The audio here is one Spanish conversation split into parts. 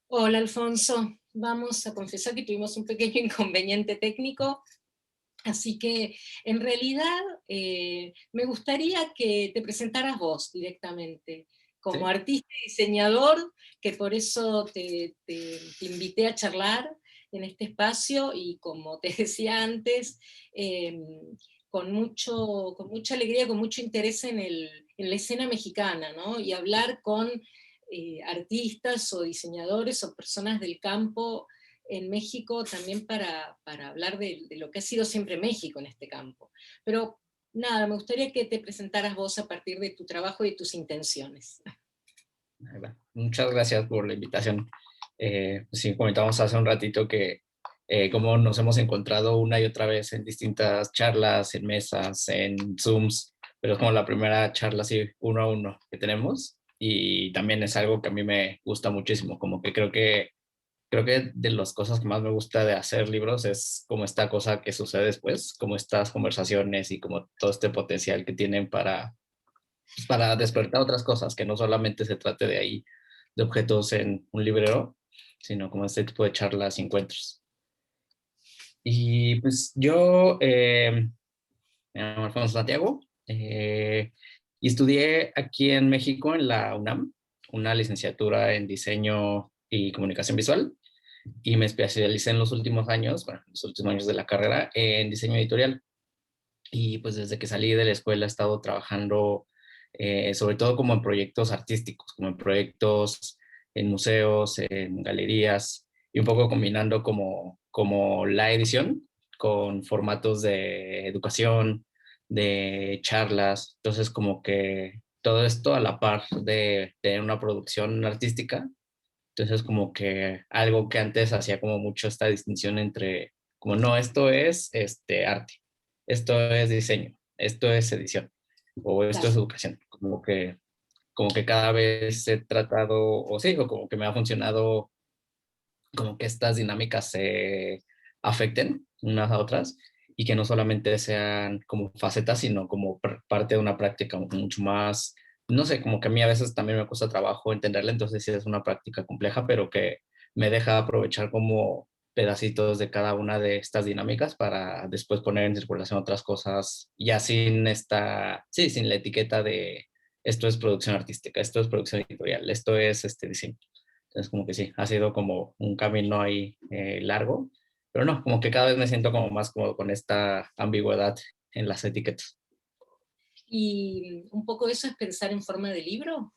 Hola Alfonso, vamos a confesar que tuvimos un pequeño inconveniente técnico, así que en realidad me gustaría que te presentaras vos directamente, como Sí, artista y diseñador, que por eso te invité a charlar en este espacio y como te decía antes, eh, con mucha alegría, con mucho interés en la escena mexicana, ¿no? Y hablar con artistas o diseñadores o personas del campo en México también para hablar de lo que ha sido siempre México en este campo. Pero nada, me gustaría que te presentaras vos a partir de tu trabajo y de tus intenciones. ahí va. Muchas gracias por la invitación. Pues sí, comentábamos hace un ratito que como nos hemos encontrado una y otra vez en distintas charlas, en mesas, en Zooms, pero es como la primera charla así uno a uno que tenemos y también es algo que a mí me gusta muchísimo, como que creo que de las cosas que más me gusta de hacer libros es como esta cosa que sucede después, como estas conversaciones y como todo este potencial que tienen para despertar otras cosas, que no solamente se trate de ahí, de objetos en un librero, sino como este tipo de charlas y encuentros. Y pues yo me llamo Alfonso Santiago y estudié aquí en México en la UNAM, una licenciatura en diseño y comunicación visual, y me especialicé en los últimos años, bueno, los últimos años de la carrera, en diseño editorial. Y pues desde que salí de la escuela he estado trabajando sobre todo como en proyectos artísticos, como en proyectos en museos, en galerías, y un poco combinando como la edición con formatos de educación, de charlas. Entonces como que todo esto a la par de tener una producción artística. Entonces como que algo que antes hacía como mucho esta distinción entre, como no, esto es arte, esto es diseño, esto es edición o esto Claro, es educación. Como que cada vez he tratado, o sí, o como que me ha funcionado como que estas dinámicas se afecten unas a otras y que no solamente sean como facetas, sino como parte de una práctica mucho más, no sé, como que a mí a veces también me cuesta trabajo entenderla, entonces sí es una práctica compleja, pero que me deja aprovechar como pedacitos de cada una de estas dinámicas para después poner en circulación otras cosas, ya sin sí, sin la etiqueta de esto es producción artística, esto es producción editorial, esto es este diseño. Entonces, como que sí, ha sido como un camino ahí largo, pero no, como que cada vez me siento como más cómodo con esta ambigüedad en las etiquetas. y un poco eso es pensar en forma de libro.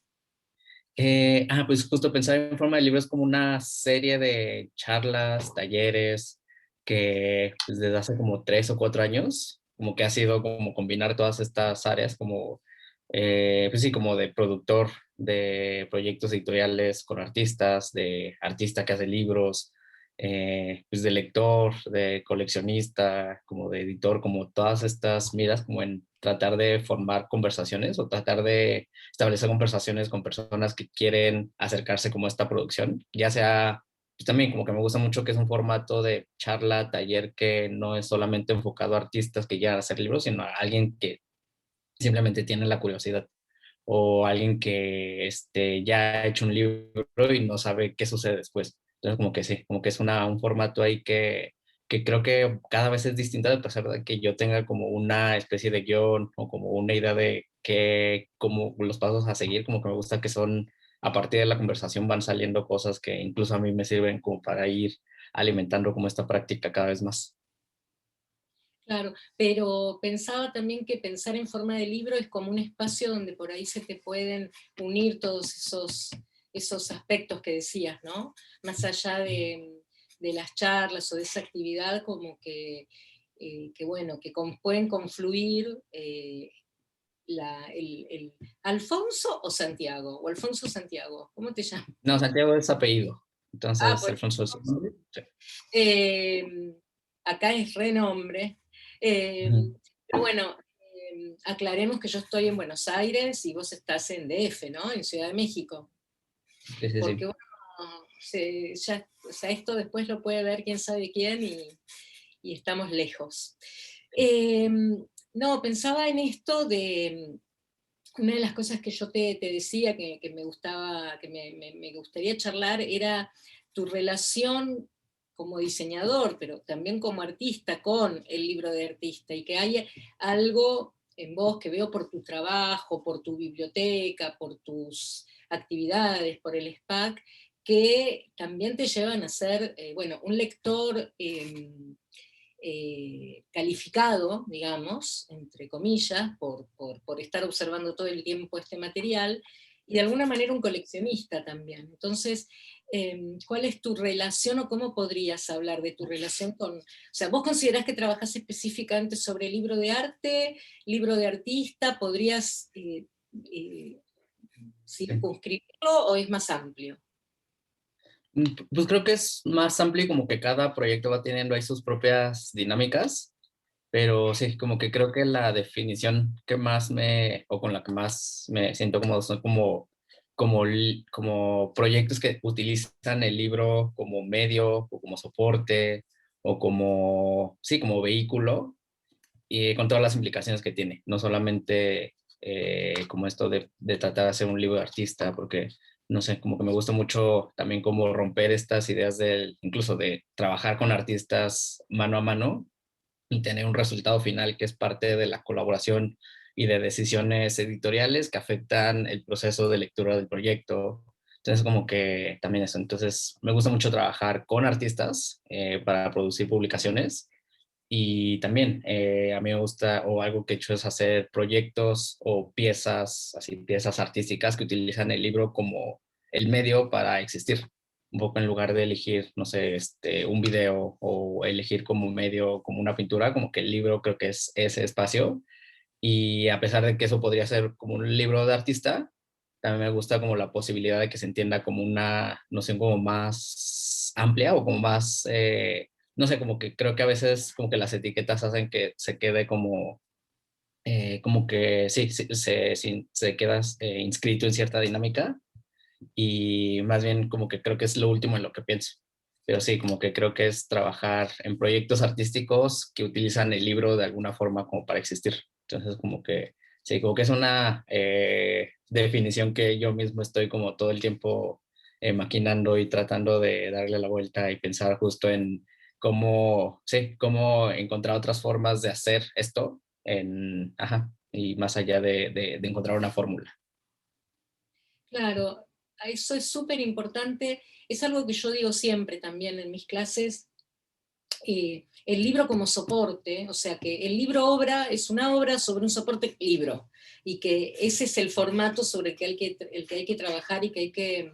Pues justo pensar en forma de libro es como una serie de charlas, talleres, que pues, desde hace como 3 o 4 años, como que ha sido como combinar todas estas áreas, como, pues sí, como de productor de proyectos editoriales con artistas, de artista que hace libros, pues de lector, de coleccionista, como de editor, como todas estas miras, como en tratar de formar conversaciones o tratar de establecer conversaciones con personas que quieren acercarse como a esta producción, ya sea, pues también como que me gusta mucho que es un formato de charla, taller que no es solamente enfocado a artistas que quieran hacer libros, sino a alguien que simplemente tiene la curiosidad o alguien que ya ha hecho un libro y no sabe qué sucede después. Entonces, como que sí, como que es un formato ahí que creo que cada vez es distinto, a pesar de que yo tenga como una especie de guión o como una idea de como los pasos a seguir, como que me gusta que son, a partir de la conversación van saliendo cosas que incluso a mí me sirven como para ir alimentando como esta práctica cada vez más. Claro, pero pensaba también que pensar en forma de libro es como un espacio donde por ahí se te pueden unir todos esos aspectos que decías, ¿no? Más allá de las charlas o de esa actividad, como que bueno, pueden confluir el Alfonso o Santiago, o Alfonso Santiago, ¿cómo te llamas? No, Santiago es apellido, Ah, entonces por Alfonso es su nombre. Sí. Eh, acá es renombre. Ujú. Pero bueno, aclaremos que yo estoy en Buenos Aires y vos estás en DF, ¿no? En Ciudad de México. Sí, sí, Porque sí. bueno, o sea, esto después lo puede ver quién sabe quién y estamos lejos. Eh, no, pensaba en esto de una de las cosas que yo te decía que me gustaba, que me gustaría charlar era tu relación como diseñador, pero también como artista, con el libro de artista, y que hay algo en vos que veo por tu trabajo, por tu biblioteca, por tus actividades, por el SPAC, que también te llevan a ser, bueno, un lector calificado, digamos, entre comillas, por estar observando todo el tiempo este material, y de alguna manera un coleccionista también. Entonces, ¿cuál es tu relación o cómo podrías hablar de tu relación con... O sea, ¿vos considerás que trabajás específicamente sobre libro de arte, libro de artista? ¿Podrías eh, Sí. circunscribirlo o es más amplio? Pues creo que es más amplio y como que cada proyecto va teniendo ahí sus propias dinámicas, pero sí, como que creo que la definición que más o con la que más me siento cómodo son como proyectos que utilizan el libro como medio o como soporte o como, sí, como vehículo y con todas las implicaciones que tiene, no solamente como esto de tratar de hacer un libro de artista, porque no sé, como que me gusta mucho también como romper estas ideas incluso de trabajar con artistas mano a mano y tener un resultado final que es parte de la colaboración y de decisiones editoriales que afectan el proceso de lectura del proyecto. Entonces, como que también eso. Entonces, me gusta mucho trabajar con artistas para producir publicaciones y también a mí me gusta, o algo que he hecho es hacer proyectos o piezas, así piezas artísticas que utilizan el libro como el medio para existir. Un poco en lugar de elegir, no sé, un video o elegir como medio, como una pintura, como que el libro creo que es ese espacio. Y a pesar de que eso podría ser como un libro de artista, también me gusta como la posibilidad de que se entienda como una noción como más amplia o como más, no sé, como que creo que a veces como que las etiquetas hacen que se quede como que sí, sí, se queda inscrito en cierta dinámica y más bien como que creo que es lo último en lo que pienso. Pero sí, como que creo que es trabajar en proyectos artísticos que utilizan el libro de alguna forma como para existir. Entonces, como que sí, como que es una definición que yo mismo estoy como todo el tiempo maquinando y tratando de darle la vuelta y pensar justo en cómo, sí, cómo encontrar otras formas de hacer esto ajá, y más allá de encontrar una fórmula. Claro, eso es súper importante. Es algo que yo digo siempre también en mis clases, el libro como soporte, o sea que el libro obra es una obra sobre un soporte libro, y que ese es el formato sobre el que hay que trabajar y que hay que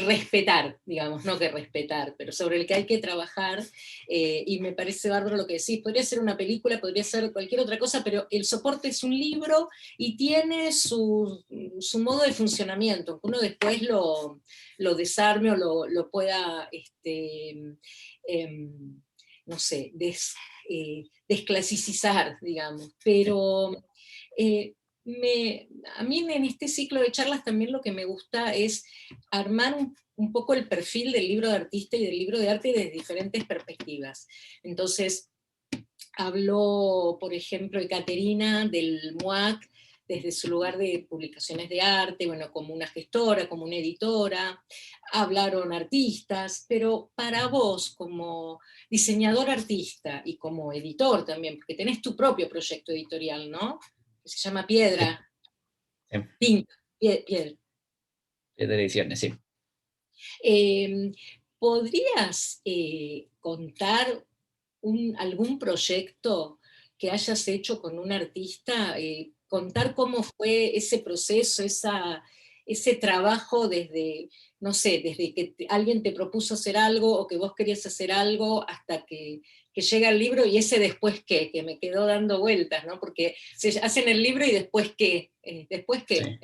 respetar, digamos, no que respetar, pero sobre el que hay que trabajar, y me parece bárbaro lo que decís, podría ser una película, podría ser cualquier otra cosa, pero el soporte es un libro y tiene su modo de funcionamiento, que uno después lo desarme o lo pueda em, no sé, desclasicizar, digamos. Pero eh, a mí en este ciclo de charlas también lo que me gusta es armar un poco el perfil del libro de artista y del libro de arte desde diferentes perspectivas. Entonces, habló, por ejemplo, Caterina del MUAC desde su lugar de publicaciones de arte, bueno, como una gestora, como una editora, hablaron artistas, pero para vos, como diseñador artista y como editor también, porque tenés tu propio proyecto editorial, ¿no? Que se llama Sí, Piedra, sí, Pink, Piedra. de ediciones, sí. Eh, ¿Podrías contar algún proyecto que hayas hecho con un artista? Contar cómo fue ese proceso, ese trabajo desde, no sé, desde que alguien te propuso hacer algo o que vos querías hacer algo hasta que llega el libro, y ese después qué, que me quedó dando vueltas, ¿no? Porque se hacen el libro y después qué, después qué. Sí.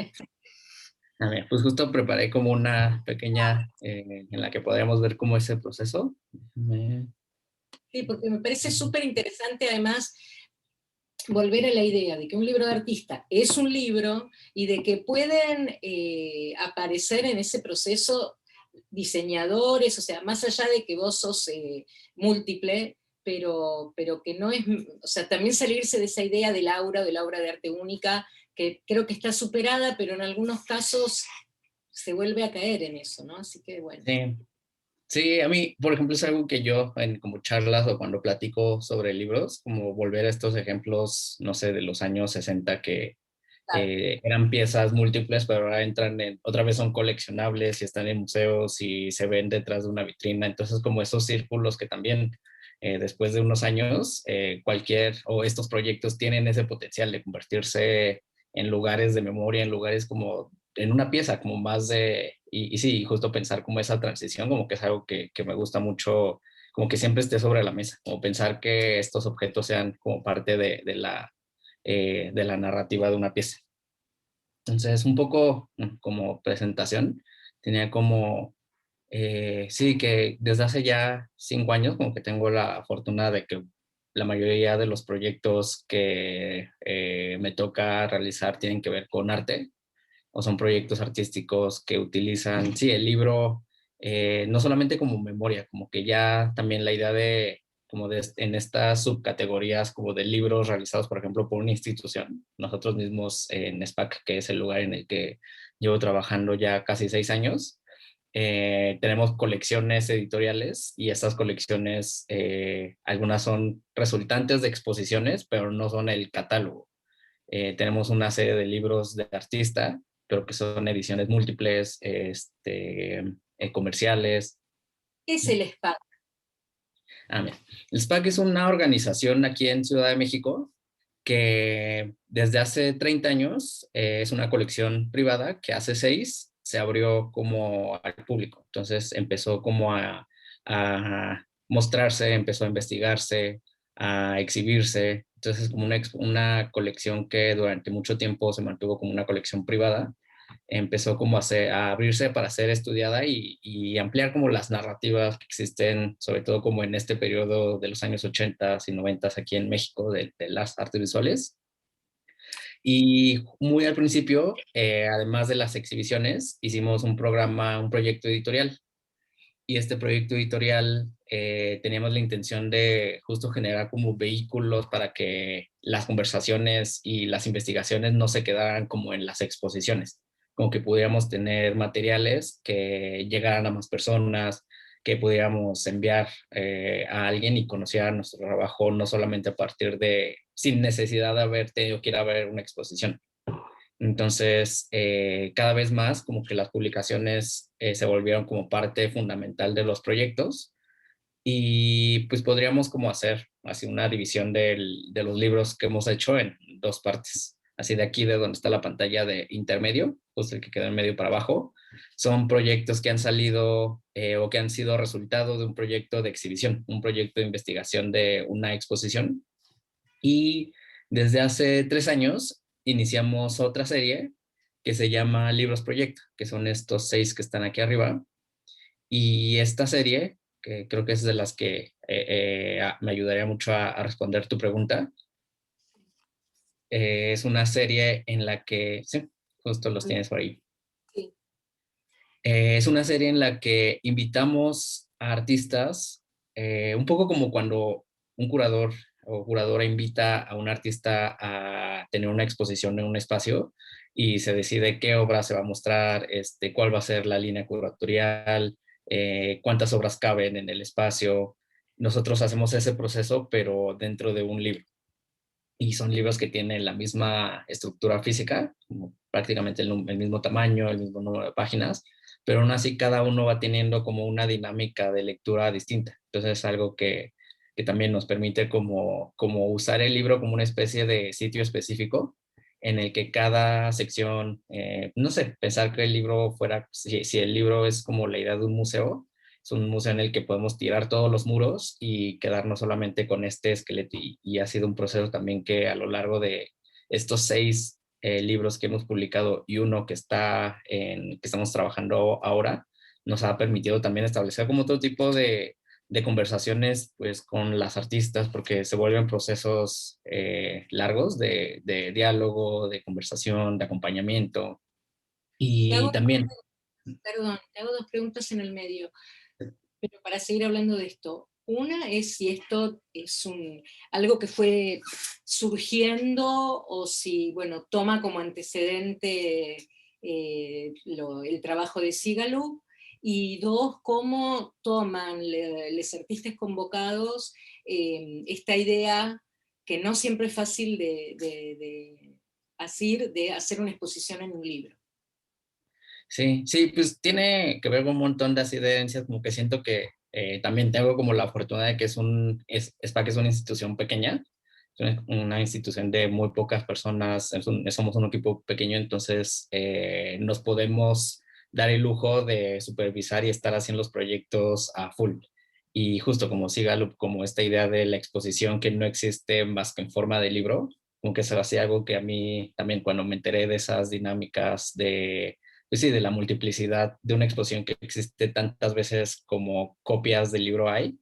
A ver, pues justo preparé como una pequeña en la que podríamos ver cómo es el proceso. Sí, porque me parece súper interesante además volver a la idea de que un libro de artista es un libro y de que pueden aparecer en ese proceso diseñadores, o sea, más allá de que vos sos múltiple, pero que no es, o sea, también salirse de esa idea de la obra de arte única, que creo que está superada, pero en algunos casos se vuelve a caer en eso, ¿no? Así que bueno. Sí, Sí, a mí, por ejemplo, es algo que yo en como charlas o cuando platico sobre libros, como volver a estos ejemplos, no sé, de los años 60 que Claro. eran piezas múltiples, pero ahora entran en, otra vez son coleccionables y están en museos y se ven detrás de una vitrina. Entonces, como esos círculos que también después de unos años, cualquier o estos proyectos tienen ese potencial de convertirse en lugares de memoria, en lugares como en una pieza, como más de, y sí, justo pensar como esa transición, como que es algo que me gusta mucho, como que siempre esté sobre la mesa, como pensar que estos objetos sean como parte de la narrativa de una pieza. Entonces, un poco como presentación, tenía como, sí, que desde hace ya 5 años, como que tengo la fortuna de que la mayoría de los proyectos que me toca realizar tienen que ver con arte o son proyectos artísticos que utilizan, sí, el libro no solamente como memoria, como que ya también la idea de, como de, en estas subcategorías como de libros realizados, por ejemplo, por una institución, nosotros mismos en SPAC, que es el lugar en el que llevo trabajando ya casi 6 años, tenemos colecciones editoriales y estas colecciones, algunas son resultantes de exposiciones, pero no son el catálogo. Tenemos una serie de libros de artista, pero que son ediciones múltiples, comerciales. ¿Qué es el SPAC? Mira, el SPAC es una organización aquí en Ciudad de México que desde hace 30 años es una colección privada que hace 6 se abrió como al público. Entonces empezó como a mostrarse, empezó a investigarse, a exhibirse. Entonces es como una colección que durante mucho tiempo se mantuvo como una colección privada, empezó como a abrirse para ser estudiada y ampliar como las narrativas que existen, sobre todo como en este periodo de los años 80 y 90 aquí en México de las artes visuales. Y muy al principio, además de las exhibiciones, hicimos un programa, un proyecto editorial. Y este proyecto editorial teníamos la intención de justo generar como vehículos para que las conversaciones y las investigaciones no se quedaran como en las exposiciones, como que pudiéramos tener materiales que llegaran a más personas, que pudiéramos enviar a alguien y conociera nuestro trabajo no solamente a partir de, sin necesidad de haber tenido que ir a ver una exposición. Entonces, cada vez más como que las publicaciones se volvieron como parte fundamental de los proyectos y pues podríamos como hacer así una división de los libros que hemos hecho en dos partes. Así de aquí de donde está la pantalla de intermedio, justo el que queda en medio para abajo, son proyectos que han salido o que han sido resultado de un proyecto de exhibición, un proyecto de investigación de una exposición. Y desde hace 3 años iniciamos otra serie que se llama Libros Proyecto, que son estos 6 que están aquí arriba. Y esta serie, que creo que es de las que me ayudaría mucho a responder tu pregunta, es una serie en la que, sí, justo los tienes por ahí. Sí. Es una serie en la que invitamos a artistas, un poco como cuando un curador o curadora invita a un artista a tener una exposición en un espacio y se decide qué obra se va a mostrar, cuál va a ser la línea curatorial, cuántas obras caben en el espacio. Nosotros hacemos ese proceso, pero dentro de un libro. Y son libros que tienen la misma estructura física, como prácticamente el mismo tamaño, el mismo número de páginas, pero aún así cada uno va teniendo como una dinámica de lectura distinta. Entonces es algo que también nos permite como usar el libro como una especie de sitio específico en el que cada sección, no sé, pensar que el libro fuera, si el libro es como la idea de un museo, es un museo en el que podemos tirar todos los muros y quedarnos solamente con este esqueleto. Y ha sido un proceso también que a lo largo de estos 6 libros que hemos publicado y uno que estamos trabajando ahora, nos ha permitido también establecer como otro tipo de conversaciones pues con las artistas porque se vuelven procesos largos de diálogo, de conversación, de acompañamiento Te y hago, también. perdón, te hago dos preguntas en el medio, pero para seguir hablando de esto. Una es si esto es algo que fue surgiendo o si, bueno, toma como antecedente el trabajo de Sigalou. y dos, cómo toman los artistas convocados esta idea que no siempre es fácil de hacer una exposición en un libro. Sí, sí, pues tiene que ver con un montón de así de herencias, como que siento que también tengo como la fortuna de que SPAC es una institución pequeña, es una institución de muy pocas personas, somos un equipo pequeño, entonces nos podemos dar el lujo de supervisar y estar haciendo los proyectos a full. Y justo como siga como esta idea de la exposición que no existe más que en forma de libro, como que eso hacía algo que a mí también cuando me enteré de esas dinámicas de pues sí, de la multiplicidad de una exposición que existe tantas veces como copias del libro hay,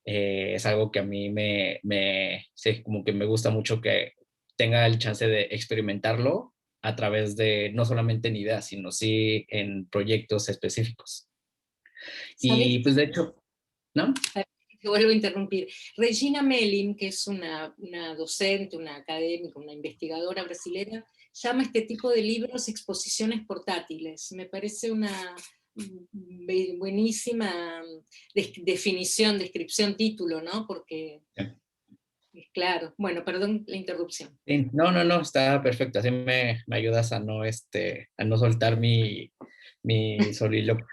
es algo que a mí sí, como que me gusta mucho que tenga el chance de experimentarlo a través de no solamente en ideas, sino sí en proyectos específicos. ¿Sabés Y pues de hecho, ¿no? que vuelvo a interrumpir? Regina Melin, que es una docente, una académica, una investigadora brasileña, llama este tipo de libros exposiciones portátiles. Me parece una buenísima definición, descripción, título, ¿no? Porque, claro, bueno, perdón la interrupción. Sí, no, no, no, está perfecto. Así me ayudas a a no soltar mi soliloquio.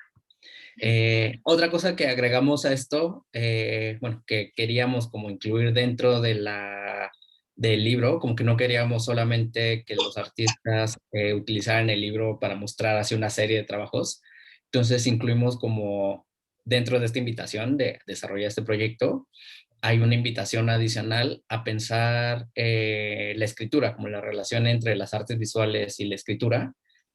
Otra cosa que agregamos a esto, bueno, que queríamos como incluir dentro de del libro, como que no queríamos solamente que los artistas utilizaran el libro para mostrar así una serie de trabajos. Entonces incluimos como dentro de esta invitación de desarrollar este proyecto, hay una invitación adicional a pensar la escritura, como la relación entre las artes visuales y la escritura,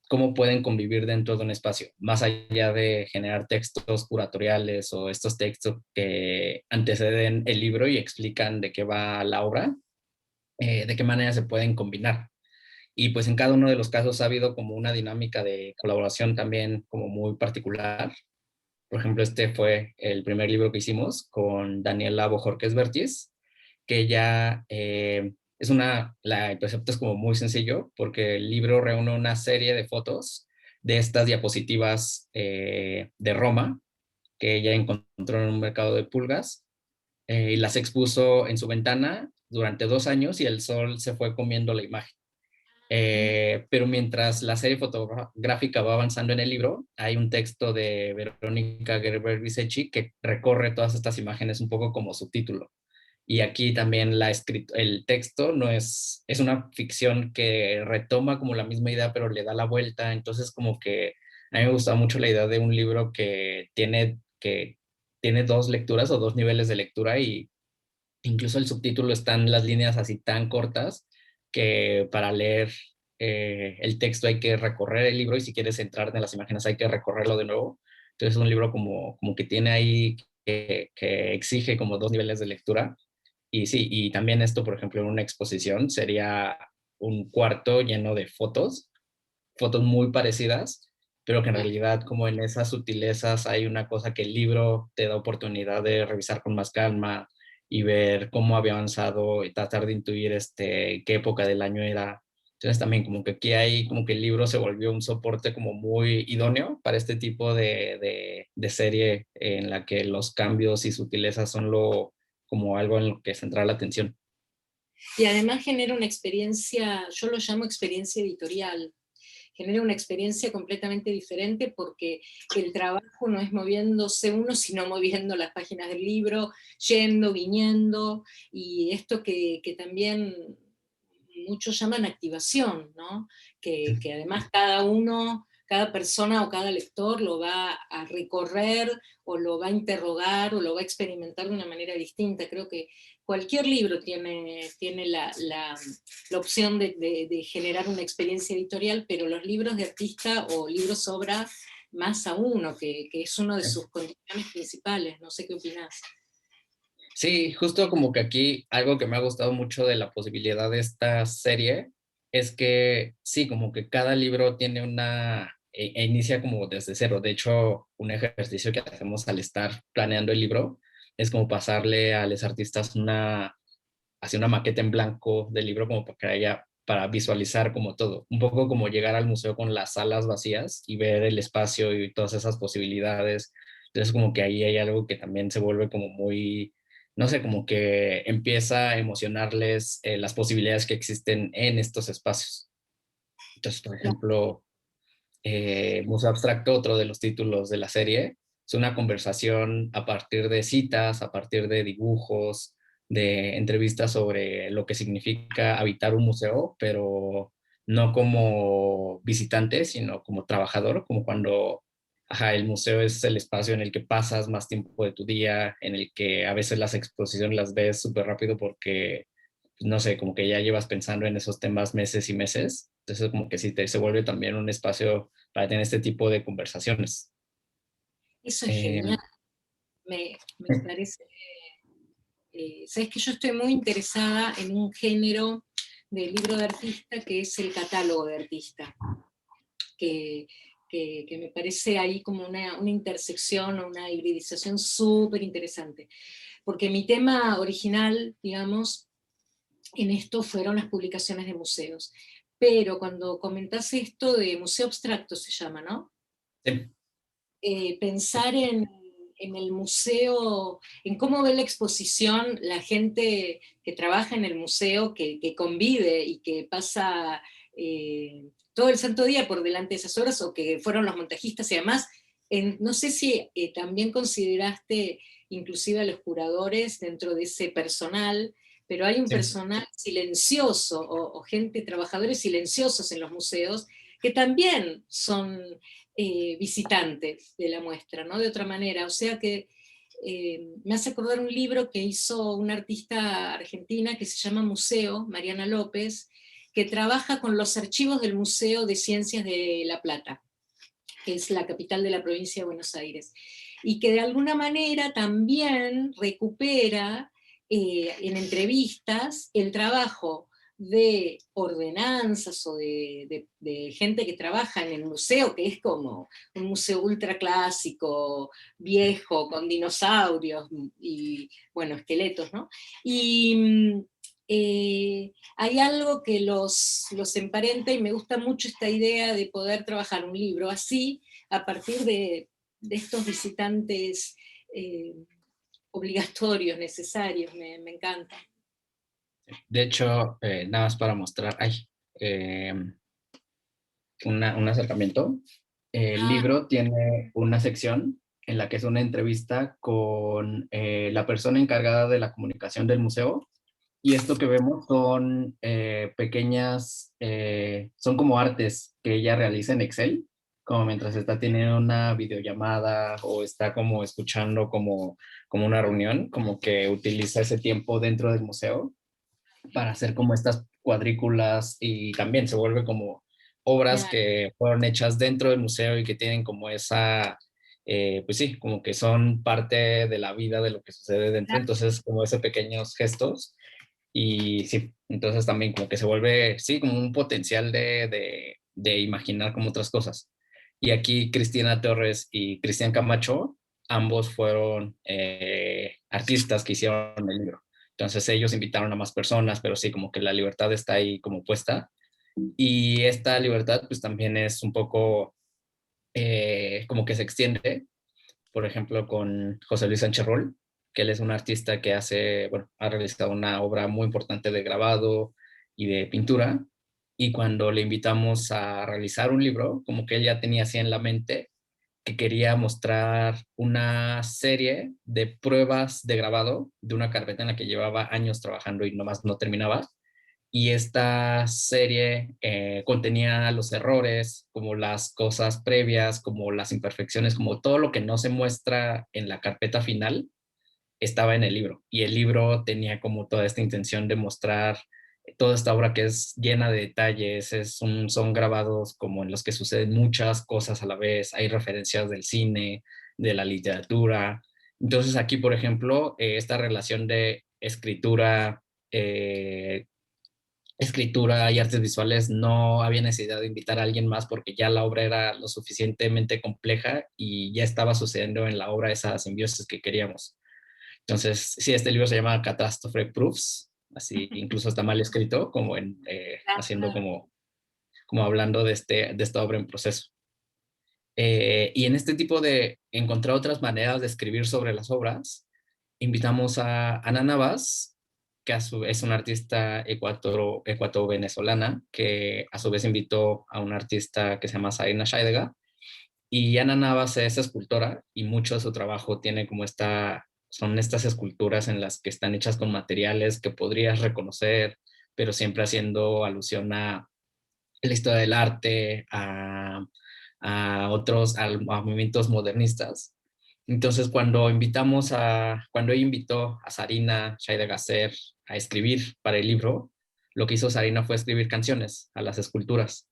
cómo pueden convivir dentro de un espacio, más allá de generar textos curatoriales o estos textos que anteceden el libro y explican de qué va la obra, de qué manera se pueden combinar. Y pues en cada uno de los casos ha habido como una dinámica de colaboración también como muy particular. Por ejemplo, este fue el primer libro que hicimos con Daniela Bojorquez Vertis, que ya el concepto es como muy sencillo porque el libro reúne una serie de fotos de estas diapositivas de Roma que ella encontró en un mercado de pulgas y las expuso en su ventana durante 2 años y el sol se fue comiendo la imagen. Pero mientras la serie fotográfica va avanzando en el libro, hay un texto de Verónica Gerber Visechi que recorre todas estas imágenes un poco como subtítulo. Y aquí también el texto no es una ficción que retoma como la misma idea, pero le da la vuelta. Entonces, como que a mí me gusta mucho la idea de un libro que tiene dos lecturas o dos niveles de lectura y incluso el subtítulo están las líneas así tan cortas que para leer el texto hay que recorrer el libro y si quieres entrar en las imágenes hay que recorrerlo de nuevo. Entonces es un libro como que tiene ahí que exige como dos niveles de lectura. Y sí, y también esto, por ejemplo, en una exposición sería un cuarto lleno de fotos muy parecidas, pero que en realidad como en esas sutilezas hay una cosa que el libro te da oportunidad de revisar con más calma y ver cómo había avanzado y tratar de intuir qué época del año era. Entonces también como que aquí hay como que el libro se volvió un soporte como muy idóneo para este tipo de serie en la que los cambios y sutilezas son como algo en lo que centrar la atención. Y además genera una experiencia, yo lo llamo experiencia editorial, genera una experiencia completamente diferente porque el trabajo no es moviéndose uno, sino moviendo las páginas del libro, yendo, viniendo, y esto que también muchos llaman activación, ¿no? Que además cada persona o cada lector lo va a recorrer o lo va a interrogar o lo va a experimentar de una manera distinta. Creo que cualquier libro tiene la opción de generar una experiencia editorial, pero los libros de artista o libros obra más a uno, que es uno de sus condiciones principales. No sé qué opinás. Sí, justo como que aquí algo que me ha gustado mucho de la posibilidad de esta serie es que sí, como que cada libro tiene inicia como desde cero. De hecho, un ejercicio que hacemos al estar planeando el libro es como pasarle a los artistas hacia una maqueta en blanco del libro como para visualizar como todo, un poco como llegar al museo con las salas vacías y ver el espacio y todas esas posibilidades. Entonces como que ahí hay algo que también se vuelve como muy, no sé, como que empieza a emocionarles las posibilidades que existen en estos espacios. Entonces, por ejemplo, Museo Abstracto, otro de los títulos de la serie, es una conversación a partir de citas, a partir de dibujos, de entrevistas sobre lo que significa habitar un museo, pero no como visitante, sino como trabajador, como cuando el museo es el espacio en el que pasas más tiempo de tu día, en el que a veces las exposiciones las ves súper rápido porque no sé, como que ya llevas pensando en esos temas meses y meses. Entonces, como que sí se vuelve también un espacio para tener este tipo de conversaciones. Eso es Eh, genial, me parece. Sabes que yo estoy muy interesada en un género del libro de artista que es el catálogo de artista, que, que me parece ahí como una intersección o una hibridización súper interesante. Porque mi tema original, digamos, en esto fueron las publicaciones de museos. Pero cuando comentás esto de museo abstracto se llama, ¿no? sí, Pensar en el museo, en cómo ve la exposición la gente que trabaja en el museo, que convive y que pasa todo el santo día por delante de esas obras, o que fueron los montajistas y además, no sé si también consideraste inclusive a los curadores dentro de ese personal, pero hay un sí. personal silencioso o gente, trabajadores silenciosos en los museos, que también son visitantes de la muestra, ¿no? De otra manera. O sea que me hace acordar un libro que hizo una artista argentina que se llama Museo, Mariana López, que trabaja con los archivos del Museo de Ciencias de La Plata, que es la capital de la provincia de Buenos Aires, y que de alguna manera también recupera en entrevistas el trabajo de ordenanzas o de gente que trabaja en el museo, que es como un museo ultra clásico, viejo, con dinosaurios y, bueno, esqueletos, ¿no? Y hay algo que los emparenta y me gusta mucho esta idea de poder trabajar un libro así, a partir de estos visitantes eh, obligatorios, necesarios, me encanta. De hecho, nada más para mostrar, un acercamiento. El Ah, libro tiene una sección en la que es una entrevista con la persona encargada de la comunicación del museo. Y esto que vemos son pequeñas, son como artes que ella realiza en Excel, como mientras está teniendo una videollamada o está como escuchando como una reunión, como que utiliza ese tiempo dentro del museo para hacer como estas cuadrículas y también se vuelve como obras claro, que fueron hechas dentro del museo y que tienen como esa, pues sí, como que son parte de la vida de lo que sucede dentro, entonces como esos pequeños gestos y sí, entonces también como que se vuelve, sí, como un potencial de imaginar como otras cosas. Y aquí Cristina Torres y Cristian Camacho, ambos fueron artistas que hicieron el libro. Entonces ellos invitaron a más personas, pero sí, como que la libertad está ahí como puesta. Y esta libertad pues también es un poco como que se extiende, por ejemplo, con José Luis Sánchez Roll, que él es un artista que hace, bueno, ha realizado una obra muy importante de grabado y de pintura. Y cuando le invitamos a realizar un libro, como que él ya tenía así en la mente que quería mostrar una serie de pruebas de grabado de una carpeta en la que llevaba años trabajando y nomás no terminaba. Y esta serie contenía los errores, como las cosas previas, como las imperfecciones, como todo lo que no se muestra en la carpeta final estaba en el libro. Y el libro tenía como toda esta intención de mostrar toda esta obra que es llena de detalles, son grabados como en los que suceden muchas cosas a la vez, hay referencias del cine, de la literatura. Entonces aquí, por ejemplo, esta relación de escritura, eh, escritura y artes visuales, no había necesidad de invitar a alguien más porque ya la obra era lo suficientemente compleja y ya estaba sucediendo en la obra esa simbiosis que queríamos. Entonces, sí, este libro se llama Catastrophe Proofs así incluso está mal escrito, como haciendo como hablando de esta obra en proceso. Y en este tipo de encontrar otras maneras de escribir sobre las obras, invitamos a Ana Navas, que es una artista ecuato-venezolana, que a su vez invitó a una artista que se llama Sarina Scheidegger. Y Ana Navas es escultora y mucho de su trabajo tiene como son estas esculturas en las que están hechas con materiales que podrías reconocer, pero siempre haciendo alusión a la historia del arte, a movimientos modernistas. Entonces, cuando ella invitó a Sarina Scheidegger a escribir para el libro, lo que hizo Sarina fue escribir canciones a las esculturas.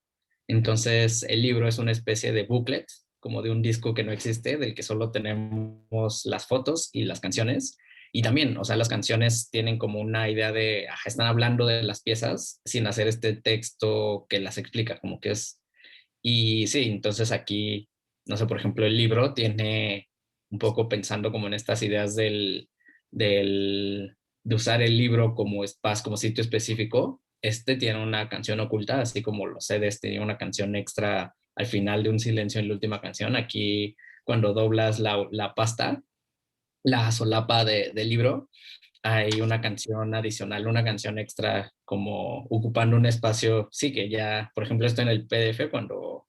Entonces, el libro es una especie de booklet, como de un disco que no existe, del que solo tenemos las fotos y las canciones. Y también, o sea, las canciones tienen como una idea están hablando de las piezas sin hacer este texto que las explica, como que es. Y sí, entonces aquí, no sé, por ejemplo, el libro tiene un poco pensando como en estas ideas de usar el libro como espacio, como sitio específico. Este tiene una canción oculta, así como los CDs tenían una canción extra al final de un silencio en la última canción. Aquí, cuando doblas la pasta, la solapa del libro, hay una canción adicional, una canción extra, como ocupando un espacio, sí, que ya, por ejemplo, esto en el PDF, cuando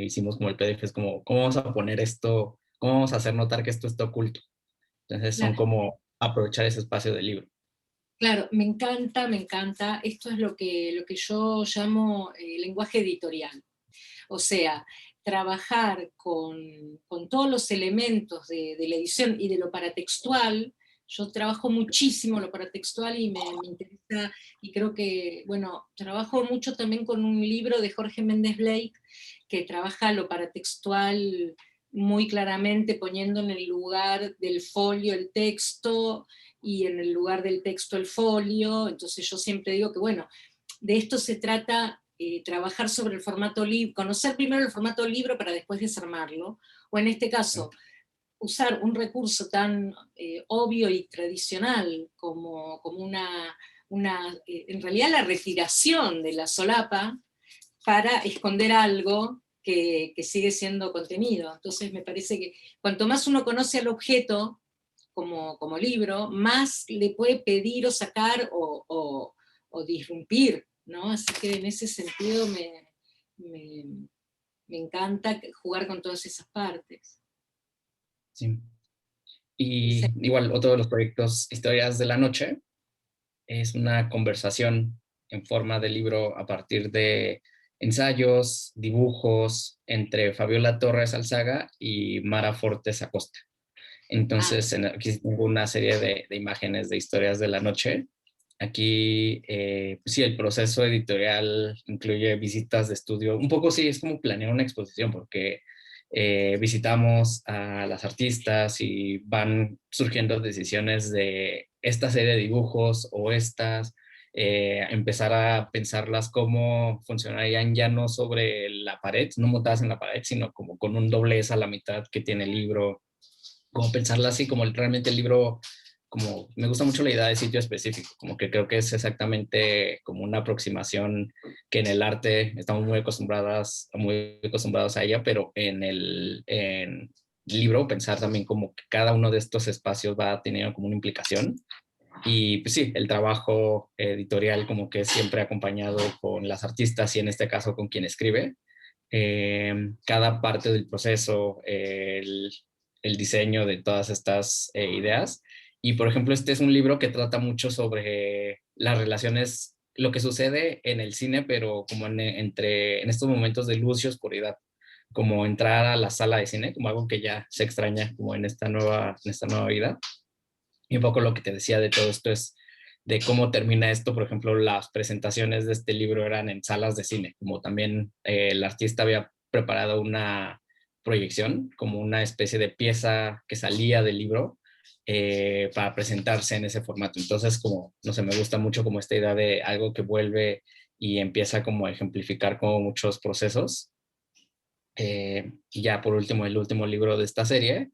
hicimos como el PDF, es como, ¿cómo vamos a poner esto? ¿Cómo vamos a hacer notar que esto está oculto? Entonces son Claro, como aprovechar ese espacio del libro. claro, me encanta, me encanta. Esto es lo que yo llamo lenguaje editorial. O sea, trabajar con todos los elementos de la edición y de lo paratextual. Yo trabajo muchísimo lo paratextual y me interesa, y creo que, bueno, trabajo mucho también con un libro de Jorge Méndez Blake, que trabaja lo paratextual muy claramente, poniendo en el lugar del folio el texto y en el lugar del texto el folio. Entonces yo siempre digo que, bueno, de esto se trata, trabajar sobre el formato libro, conocer primero el formato libro para después desarmarlo, o en este caso, usar un recurso tan obvio y tradicional como en realidad la retiración de la solapa para esconder algo que sigue siendo contenido. Entonces me parece que cuanto más uno conoce al objeto como libro, más le puede pedir o sacar o disrumpir, ¿no? Así que en ese sentido me, me encanta jugar con todas esas partes. Sí. Sí. Y igual, otro de los proyectos Historias de la Noche es una conversación en forma de libro a partir de ensayos, dibujos entre Fabiola Torres Alzaga y Mara Fortes Acosta. Ah, Entonces, aquí tengo una serie de imágenes de Historias de la Noche. Aquí, pues sí, el proceso editorial incluye visitas de estudio. Un poco sí, es como planear una exposición, porque visitamos a las artistas y van surgiendo decisiones de esta serie de dibujos o empezar a pensarlas cómo funcionarían ya no sobre la pared, no montadas en la pared, sino como con un doblez a la mitad que tiene el libro, como pensarla así, como realmente el libro, como me gusta mucho la idea de sitio específico, como que creo que es exactamente como una aproximación que en el arte estamos muy acostumbrados a ella, pero en el libro pensar también como que cada uno de estos espacios va teniendo como una implicación. Y pues sí, el trabajo editorial como que es siempre acompañado con las artistas y en este caso con quien escribe. Cada parte del proceso, el diseño de todas estas ideas. Y por ejemplo, este es un libro que trata mucho sobre las relaciones, lo que sucede en el cine, pero como en estos momentos de luz y oscuridad, como entrar a la sala de cine, como algo que ya se extraña como en esta nueva vida. Y un poco lo que te decía de todo esto es de cómo termina esto. Por ejemplo, las presentaciones de este libro eran en salas de cine, como también el artista había preparado una proyección, como una especie de pieza que salía del libro para presentarse en ese formato. Entonces, como, no sé, me gusta mucho como esta idea de algo que vuelve y empieza como a ejemplificar como muchos procesos. Y ya por último, el último libro de esta serie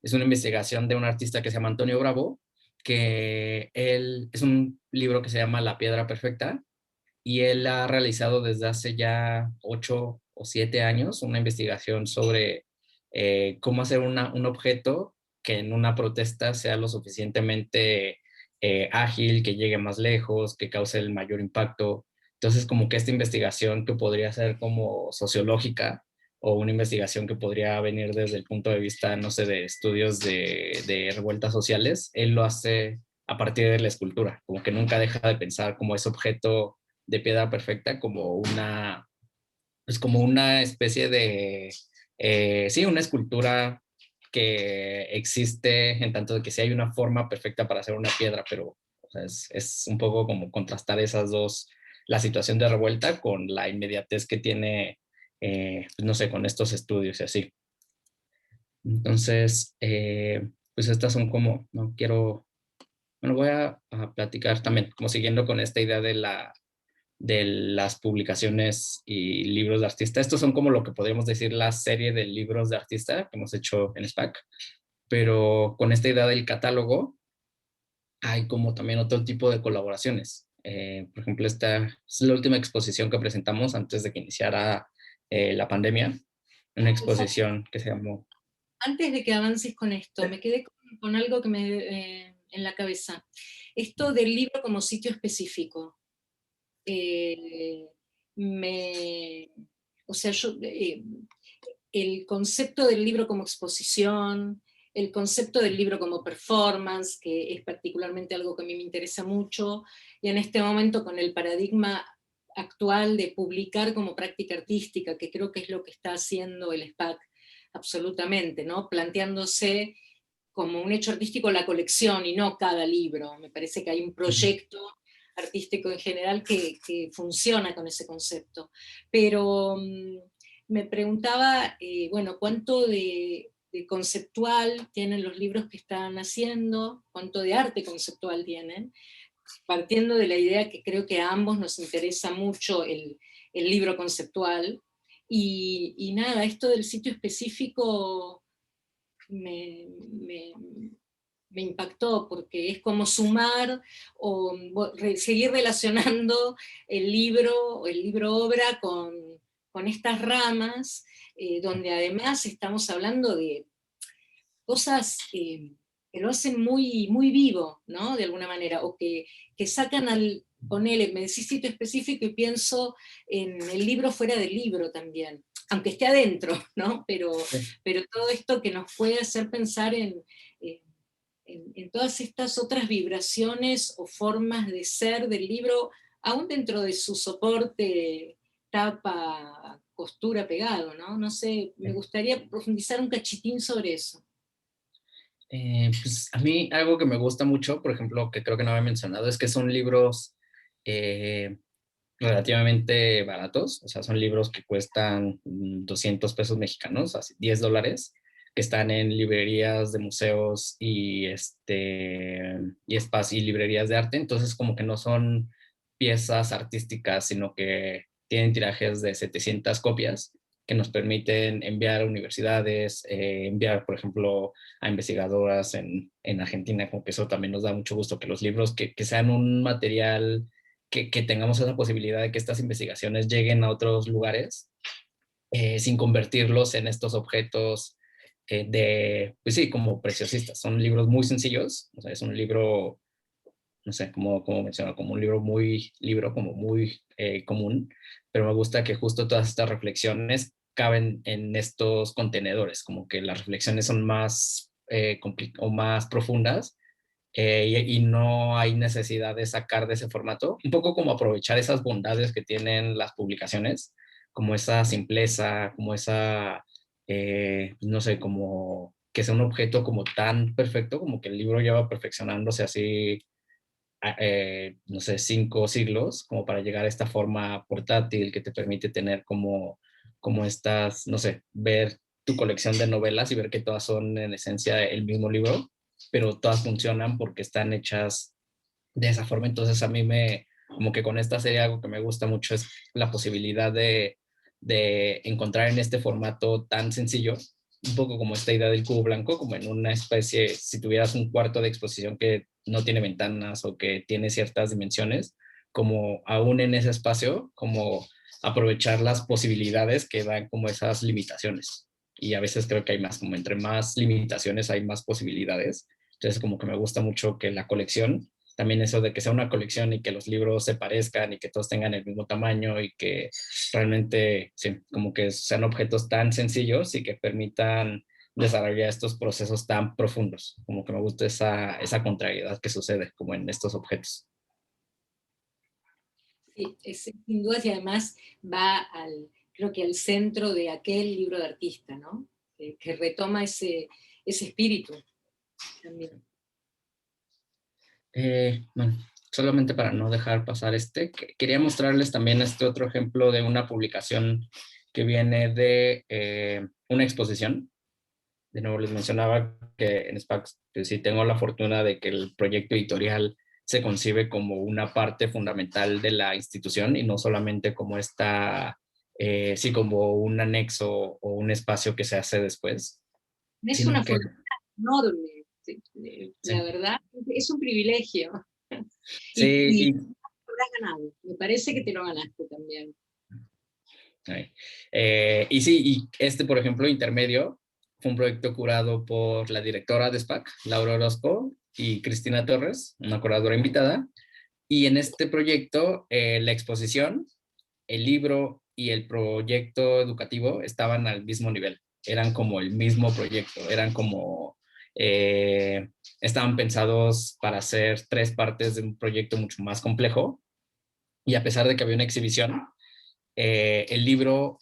es una investigación de un artista que se llama Antonio Bravo, que él, es un libro que se llama La Piedra Perfecta, y él ha realizado desde hace ya 8 o 7 años una investigación sobre cómo hacer un objeto que en una protesta sea lo suficientemente ágil, que llegue más lejos, que cause el mayor impacto. Entonces, como que esta investigación que podría ser como sociológica, o una investigación que podría venir desde el punto de vista, no sé, de estudios de revueltas sociales, él lo hace a partir de la escultura, como que nunca deja de pensar como ese objeto de piedra perfecta como una, pues como una especie de, sí, una escultura que existe en tanto de que sí hay una forma perfecta para hacer una piedra, pero o sea, es un poco como contrastar esas dos, la situación de revuelta con la inmediatez que tiene, pues no sé, con estos estudios y así. Entonces, pues estas son como, no quiero, bueno, voy a platicar también, como siguiendo con esta idea de las publicaciones y libros de artista. Estos son como lo que podríamos decir la serie de libros de artista que hemos hecho en SPAC, pero con esta idea del catálogo hay como también otro tipo de colaboraciones. Por ejemplo, esta es la última exposición que presentamos antes de que iniciara la pandemia, una Exacto. exposición que se llamó... Antes de que avances con esto, me quedé con algo que en la cabeza. Esto del libro como sitio específico. Eh, me, o sea, el concepto del libro como exposición, el concepto del libro como performance, que es particularmente algo que a mí me interesa mucho, y en este momento con el paradigma actual de publicar como práctica artística, que creo que es lo que está haciendo el SPAC absolutamente, ¿no? Planteándose como un hecho artístico la colección y no cada libro. Me parece que hay un proyecto artístico en general que funciona con ese concepto. Pero me preguntaba, bueno, ¿cuánto de conceptual tienen los libros que están haciendo? ¿Cuánto de arte conceptual tienen? Partiendo de la idea que creo que a ambos nos interesa mucho el libro conceptual. Y nada, esto del sitio específico me, me, me impactó, porque es como sumar o seguir relacionando el libro obra con estas ramas, donde además estamos hablando de cosas que lo hacen muy, muy vivo, ¿no? De alguna manera, o que sacan al, ponele, me decís sitio específico y pienso en el libro fuera del libro también, aunque esté adentro, ¿no? Pero todo esto que nos puede hacer pensar en, en todas estas otras vibraciones o formas de ser del libro, aún dentro de su soporte, tapa, costura, pegado, ¿no? No sé, me gustaría profundizar un cachitín sobre eso. Pues a mí algo que me gusta mucho, por ejemplo, que creo que no había mencionado, es que son libros eh, relativamente baratos, o sea, son libros que cuestan 200 pesos mexicanos, así, $10, que están en librerías de museos y librerías de arte, entonces como que no son piezas artísticas, sino que tienen tirajes de 700 copias que nos permiten enviar a universidades, enviar, por ejemplo, a investigadoras en Argentina, como que eso también nos da mucho gusto, que los libros que sean un material que tengamos esa posibilidad de que estas investigaciones lleguen a otros lugares sin convertirlos en estos objetos pues sí, como preciosistas. Son libros muy sencillos, o sea, es un libro, no sé, como menciono, como un libro como muy común, pero me gusta que justo todas estas reflexiones caben en estos contenedores, como que las reflexiones son más, o más profundas y no hay necesidad de sacar de ese formato. Un poco como aprovechar esas bondades que tienen las publicaciones, como esa simpleza, como esa, no sé, como que sea un objeto como tan perfecto, como que el libro lleva perfeccionándose así, no sé, 5 siglos, como para llegar a esta forma portátil que te permite tener como estas, no sé, ver tu colección de novelas y ver que todas son en esencia el mismo libro, pero todas funcionan porque están hechas de esa forma. Entonces a mí como que con esta serie algo que me gusta mucho es la posibilidad de encontrar en este formato tan sencillo un poco como esta idea del cubo blanco, como en una especie, si tuvieras un cuarto de exposición que no tiene ventanas o que tiene ciertas dimensiones, como aún en ese espacio, como aprovechar las posibilidades que dan como esas limitaciones. Y a veces creo que hay más, como entre más limitaciones hay más posibilidades. Entonces como que me gusta mucho que la colección, también eso de que sea una colección y que los libros se parezcan y que todos tengan el mismo tamaño y que realmente, sí, como que sean objetos tan sencillos y que permitan desarrollar estos procesos tan profundos. Como que me gusta esa contrariedad que sucede como en estos objetos. Sí, sin duda, y además va creo que al centro de aquel libro de artista, ¿no? Que retoma ese espíritu también. Bueno, solamente para no dejar pasar quería mostrarles también este otro ejemplo de una publicación que viene de una exposición. De nuevo les mencionaba que en SPAC pues, sí tengo la fortuna de que el proyecto editorial se concibe como una parte fundamental de la institución y no solamente como sí, como un anexo o un espacio que se hace después, Es una sino que fortuna enorme, sí, la sí, verdad, es un privilegio. sí, Y lo has ganado, me parece que te lo ganaste también. y sí, y por ejemplo, intermedio, fue un proyecto curado por la directora de SPAC, Laura Orozco, y Cristina Torres, una curadora invitada. Y en este proyecto, la exposición, el libro y el proyecto educativo estaban al mismo nivel. Eran como el mismo proyecto, eran como, estaban pensados para hacer 3 partes de un proyecto mucho más complejo. Y a pesar de que había una exhibición, el libro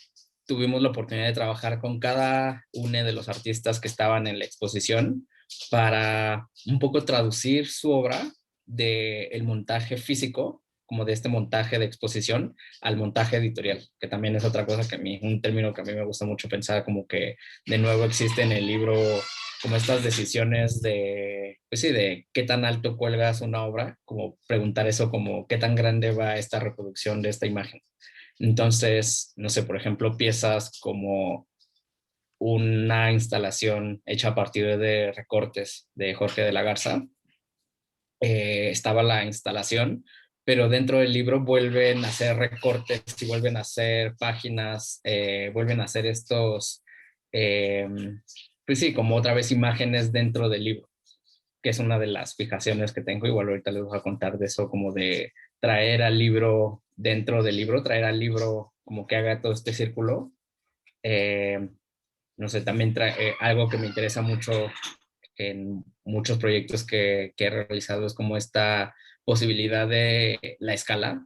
tuvimos la oportunidad de trabajar con cada uno de los artistas que estaban en la exposición para un poco traducir su obra del montaje físico, como de este montaje de exposición, al montaje editorial, que también es otra cosa que a mí, un término que a mí me gusta mucho pensar, como que de nuevo existe en el libro como estas decisiones de, pues sí, de qué tan alto cuelgas una obra, como preguntar eso, como qué tan grande va esta reproducción de esta imagen. Entonces, no sé, por ejemplo, piezas como una instalación hecha a partir de recortes de Jorge de la Garza, estaba la instalación, pero dentro del libro vuelven a hacer recortes y vuelven a hacer páginas, vuelven a hacer eh, pues sí, como otra vez imágenes dentro del libro, que es una de las fijaciones que tengo. Igual ahorita les voy a contar de eso, como de traer al libro dentro del libro, traer al libro como que haga todo este círculo. Eh, no sé, también algo que me interesa mucho en muchos proyectos que he realizado es como esta posibilidad de la escala.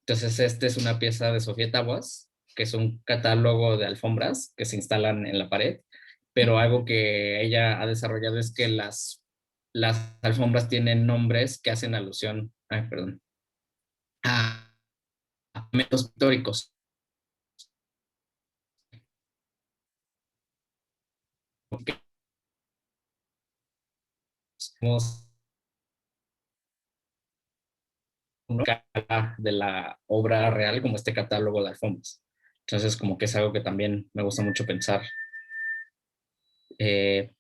Entonces, este es una pieza de Sofía Taboas, que es un catálogo de alfombras que se instalan en la pared, pero algo que ella ha desarrollado es que las alfombras tienen nombres que hacen alusión, ay, perdón, a momentos históricos. Somos una escala de la obra real como este catálogo de alfombras. Entonces, como que es algo que también me gusta mucho pensar. Eh,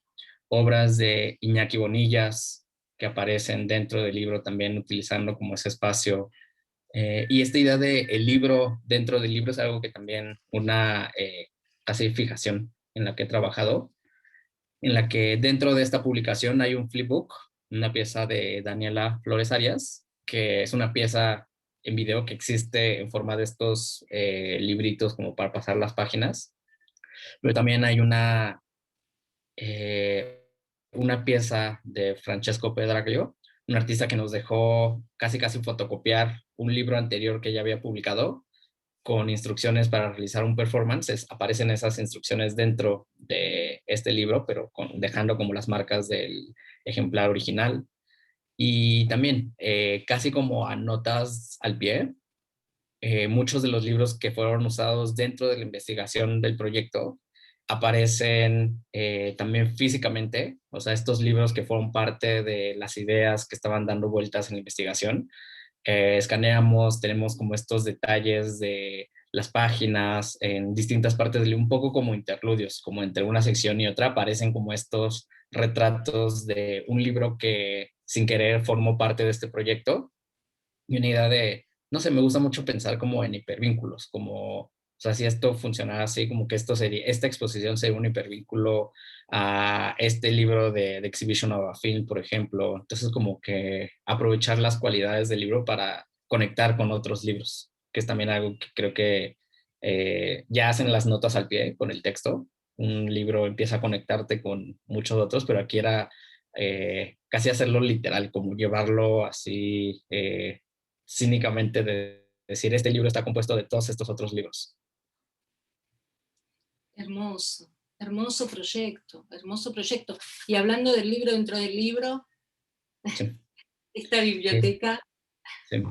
Obras de Iñaki Bonillas que aparecen dentro del libro también utilizando como ese espacio. Y esta idea de el libro dentro del libro es algo que también una casi fijación en la que he trabajado, en la que dentro de esta publicación hay un flipbook, una pieza de Daniela Flores Arias, que es una pieza en video que existe en forma de estos libritos como para pasar las páginas, pero también hay una pieza de Francesco Pedraglio, un artista que nos dejó casi casi fotocopiar un libro anterior que ya había publicado con instrucciones para realizar un performance. Aparecen esas instrucciones dentro de este libro, pero dejando como las marcas del ejemplar original. Y también, casi como a notas al pie, muchos de los libros que fueron usados dentro de la investigación del proyecto aparecen también físicamente, o sea, estos libros que fueron parte de las ideas que estaban dando vueltas en la investigación. Escaneamos, tenemos como estos detalles de las páginas, en distintas partes del libro, un poco como interludios, como entre una sección y otra, aparecen como estos retratos de un libro que sin querer formó parte de este proyecto, y una idea de, no sé, me gusta mucho pensar como en hipervínculos, como, o sea, si esto funcionara así, como que esto sería, esta exposición sería un hipervínculo a este libro de Exhibition of a Film, por ejemplo. Entonces, como que aprovechar las cualidades del libro para conectar con otros libros, que es también algo que creo que ya hacen las notas al pie con el texto. Un libro empieza a conectarte con muchos otros, pero aquí era casi hacerlo literal, como llevarlo así cínicamente de decir, este libro está compuesto de todos estos otros libros. Hermoso, hermoso proyecto, hermoso proyecto. Y hablando del libro dentro del libro, Sí, esta sí, biblioteca. sí.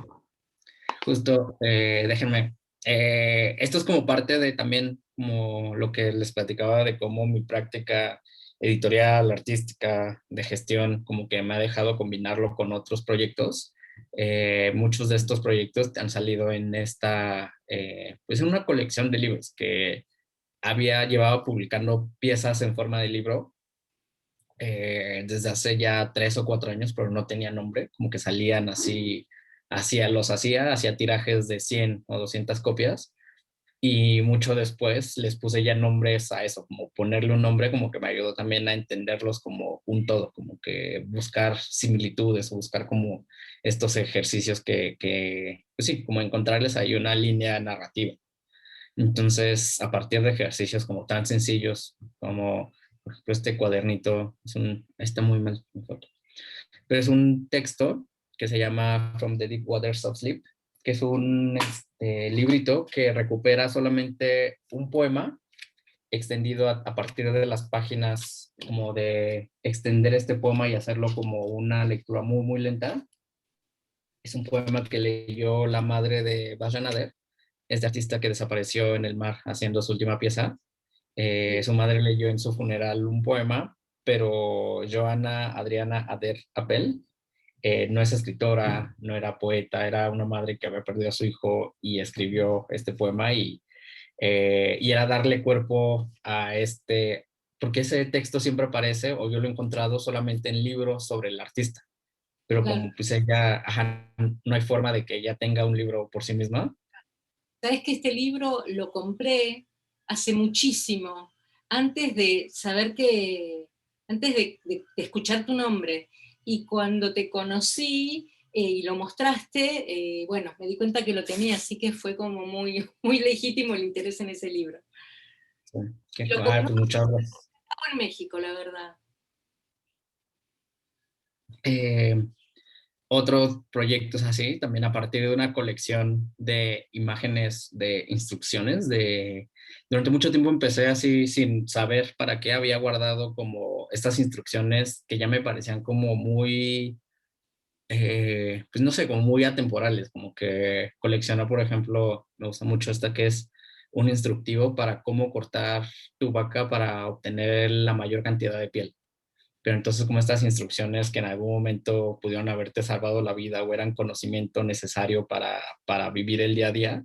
Justo, déjenme. Esto es como parte de también como lo que les platicaba de cómo mi práctica editorial, artística, de gestión, como que me ha dejado combinarlo con otros proyectos. Muchos de estos proyectos han salido en esta, pues en una colección de libros que había llevado publicando piezas en forma de libro desde hace ya 3 o 4 años, pero no tenía nombre, como que salían así, hacía tirajes de 100 o 200 copias, y mucho después les puse ya nombres a eso, como ponerle un nombre, como que me ayudó también a entenderlos como un todo, como que buscar similitudes o buscar como estos ejercicios pues sí, como encontrarles ahí una línea narrativa. Entonces, a partir de ejercicios como tan sencillos como, por ejemplo, este cuadernito, está muy mal mi foto, pero es un texto que se llama From the Deep Waters of Sleep, que es un librito que recupera solamente un poema extendido a partir de las páginas, como de extender este poema y hacerlo como una lectura muy, muy lenta. Es un poema que leyó la madre de Basra Nader, este artista que desapareció en el mar haciendo su última pieza. Su madre leyó en su funeral un poema, pero Joana Adriana Ader Appel no es escritora, no era poeta, era una madre que había perdido a su hijo y escribió este poema, y era darle cuerpo a este, porque ese texto siempre aparece, o yo lo he encontrado solamente en libros sobre el artista, pero Claro. como pues ella, ajá, no hay forma de que ella tenga un libro por sí misma. Sabes que este libro lo compré hace muchísimo, antes de saber que, antes de escuchar tu nombre. Y cuando te conocí y lo mostraste, bueno, me di cuenta que lo tenía, así que fue como muy, muy legítimo el interés en ese libro. Sí, Lo pues compró muchas gracias. en México, la verdad. Eh, Otros proyectos así, también a partir de una colección de imágenes de instrucciones. Durante mucho tiempo empecé así sin saber para qué había guardado como estas instrucciones que ya me parecían como muy, pues no sé, como muy atemporales, como que coleccionar, por ejemplo, me gusta mucho esta que es un instructivo para cómo cortar tu vaca para obtener la mayor cantidad de piel. Pero entonces como estas instrucciones que en algún momento pudieron haberte salvado la vida o eran conocimiento necesario para vivir el día a día,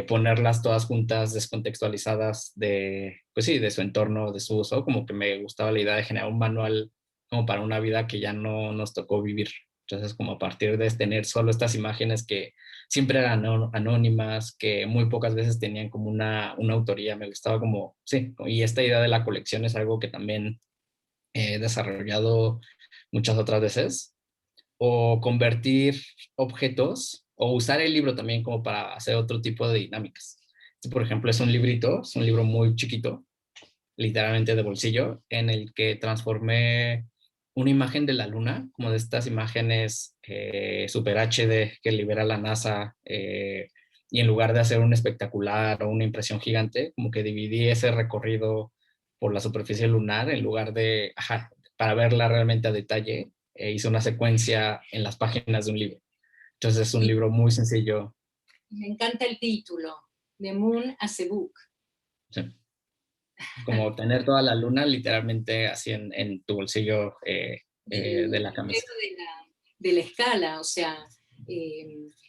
ponerlas todas juntas, descontextualizadas de, pues sí, de su entorno, de su uso, como que me gustaba la idea de generar un manual como para una vida que ya no nos tocó vivir. Entonces, como a partir de tener solo estas imágenes que siempre eran anónimas, que muy pocas veces tenían como una autoría, me gustaba como, sí, y esta idea de la colección es algo que también he desarrollado muchas otras veces, o convertir objetos o usar el libro también como para hacer otro tipo de dinámicas. Este, por ejemplo, es un librito, es un libro muy chiquito, literalmente de bolsillo, en el que transformé una imagen de la luna, como de estas imágenes super HD que libera la NASA, y en lugar de hacer un espectacular o una impresión gigante, como que dividí ese recorrido por la superficie lunar en lugar de, ajá, para verla realmente a detalle, hice una secuencia en las páginas de un libro. Entonces es un Y libro muy sencillo. me encanta el título, The Moon as a Book. Sí. Como tener toda la luna literalmente así en tu bolsillo Y de la camisa. de la escala, o sea,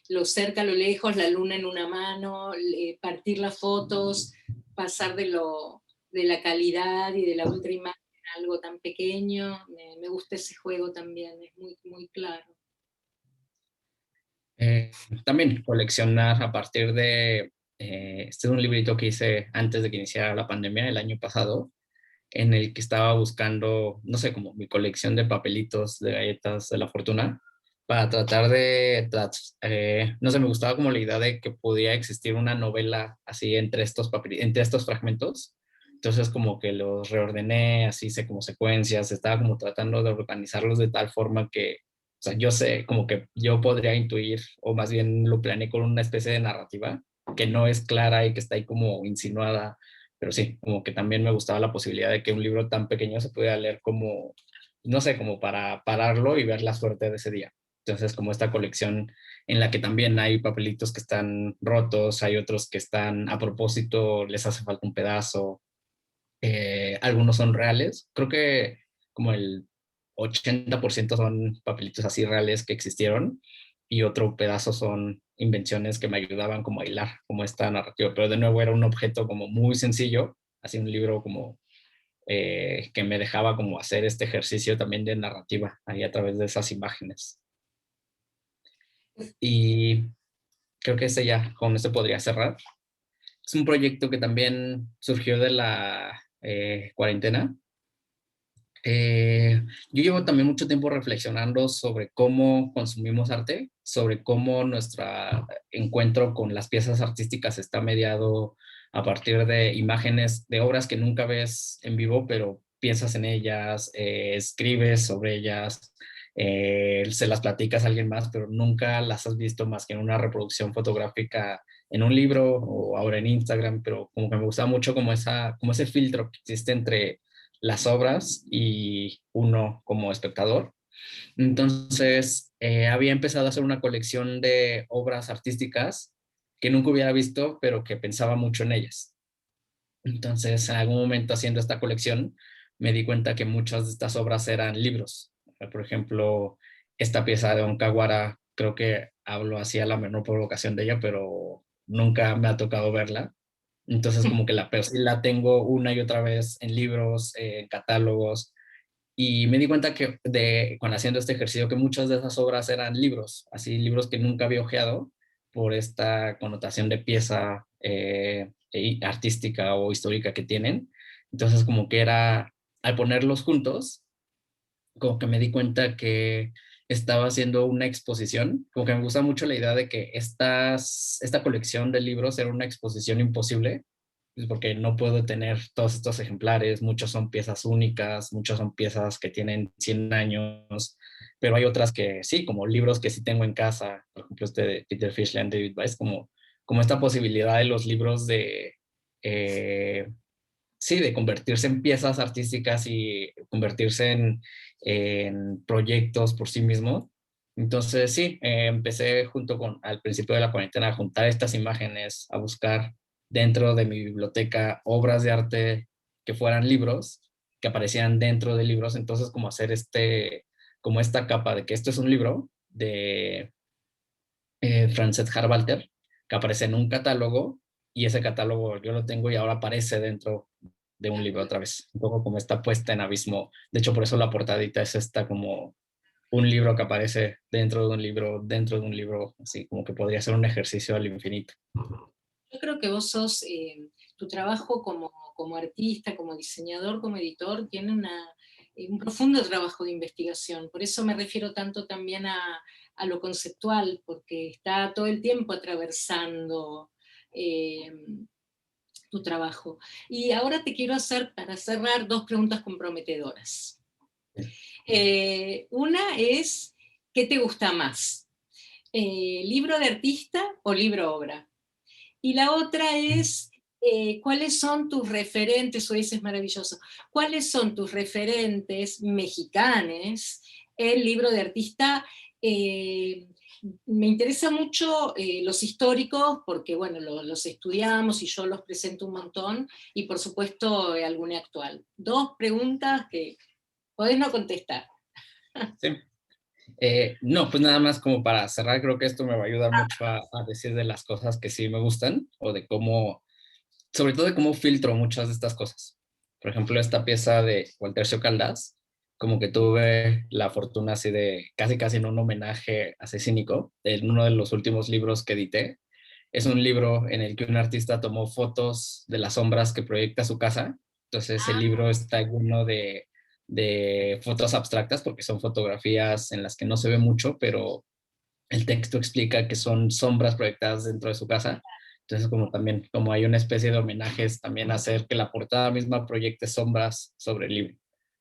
lo cerca, lo lejos, la luna en una mano, partir las fotos, pasar de la calidad y de la ultra imagen a algo tan pequeño. Me gusta ese juego también, es muy, muy claro. También coleccionar a partir de, este es un librito que hice antes de que iniciara la pandemia el año pasado, en el que estaba buscando, no sé, como mi colección de papelitos de galletas de la fortuna, para tratar de, no sé, me gustaba como la idea de que podía existir una novela así entre estos fragmentos. Entonces como que los reordené, así hice como secuencias, estaba como tratando de organizarlos de tal forma que, o sea, yo sé, como que yo podría intuir, o más bien lo planeé con una especie de narrativa que no es clara y que está ahí como insinuada, pero sí, como que también me gustaba la posibilidad de que un libro tan pequeño se pudiera leer como, no sé, como para pararlo y ver la suerte de ese día. Entonces, como esta colección en la que también hay papelitos que están rotos, hay otros que están a propósito, les hace falta un pedazo, algunos son reales. Creo que como el 80% son papelitos así reales que existieron y otro pedazo son invenciones que me ayudaban como a hilar como esta narrativa. Pero de nuevo era un objeto como muy sencillo, así un libro como que me dejaba como hacer este ejercicio también de narrativa ahí a través de esas imágenes. Y creo que este ya, con este podría cerrar. Es un proyecto que también surgió de la cuarentena. Yo llevo también mucho tiempo reflexionando sobre cómo consumimos arte, sobre cómo nuestro encuentro con las piezas artísticas está mediado a partir de imágenes de obras que nunca ves en vivo, pero piensas en ellas, escribes sobre ellas, se las platicas a alguien más, pero nunca las has visto más que en una reproducción fotográfica en un libro o ahora en Instagram, pero como que me gusta mucho como ese filtro que existe entre las obras y uno como espectador. Entonces, había empezado a hacer una colección de obras artísticas que nunca hubiera visto, pero que pensaba mucho en ellas. Entonces, en algún momento haciendo esta colección, me di cuenta que muchas de estas obras eran libros. Por ejemplo, esta pieza de Onkawara, creo que hablo así a la menor provocación de ella, pero nunca me ha tocado verla. Entonces, como que la tengo una y otra vez en libros, en catálogos, y me di cuenta que cuando haciendo este ejercicio que muchas de esas obras eran libros, así libros que nunca había hojeado por esta connotación de pieza artística o histórica que tienen. Entonces como que era, al ponerlos juntos, como que me di cuenta que estaba haciendo una exposición, como que me gusta mucho la idea de que esta colección de libros era una exposición imposible, pues, porque no puedo tener todos estos ejemplares, muchos son piezas únicas, muchos son piezas que tienen 100 años, pero hay otras que sí, como libros que sí tengo en casa, por ejemplo este de Peter Fischland, David Weiss, como esta posibilidad de los libros de, sí, de convertirse en piezas artísticas y convertirse en proyectos por sí mismo. Entonces, sí, empecé al principio de la cuarentena a juntar estas imágenes, a buscar dentro de mi biblioteca obras de arte que fueran libros, que aparecían dentro de libros. Entonces, como hacer como esta capa de que esto es un libro de Frances Harbalter, que aparece en un catálogo y ese catálogo yo lo tengo y ahora aparece dentro de un libro otra vez, un poco como está puesta en abismo. De hecho, por eso la portadita es esta como un libro que aparece dentro de un libro, así como que podría ser un ejercicio al infinito. Yo creo que vos sos, tu trabajo como artista, como diseñador, como editor, tiene un profundo trabajo de investigación. Por eso me refiero tanto también a lo conceptual, porque está todo el tiempo atravesando eh, tu trabajo. Y ahora te quiero hacer, para cerrar, dos preguntas comprometedoras. Una es, ¿qué te gusta más? ¿Libro de artista o libro obra? Y la otra es, ¿cuáles son tus referentes? O ese es maravilloso. ¿Cuáles son tus referentes mexicanos en libro de artista? Me interesa mucho los históricos, porque bueno, los estudiamos y yo los presento un montón, y por supuesto alguna actual. Dos preguntas que podés no contestar. Sí. No, pues nada más como para cerrar, creo que esto me va a ayudar mucho a decir de las cosas que sí me gustan o de cómo, sobre todo de cómo filtro muchas de estas cosas. Por ejemplo, esta pieza de Waltercio Caldas, como que tuve la fortuna así de casi casi en un homenaje así cínico, en uno de los últimos libros que edité. Es un libro en el que un artista tomó fotos de las sombras que proyecta su casa. Entonces el libro está lleno de fotos abstractas porque son fotografías en las que no se ve mucho, pero el texto explica que son sombras proyectadas dentro de su casa. Entonces, como también, como hay una especie de homenajes, también hacer que la portada misma proyecte sombras sobre el libro,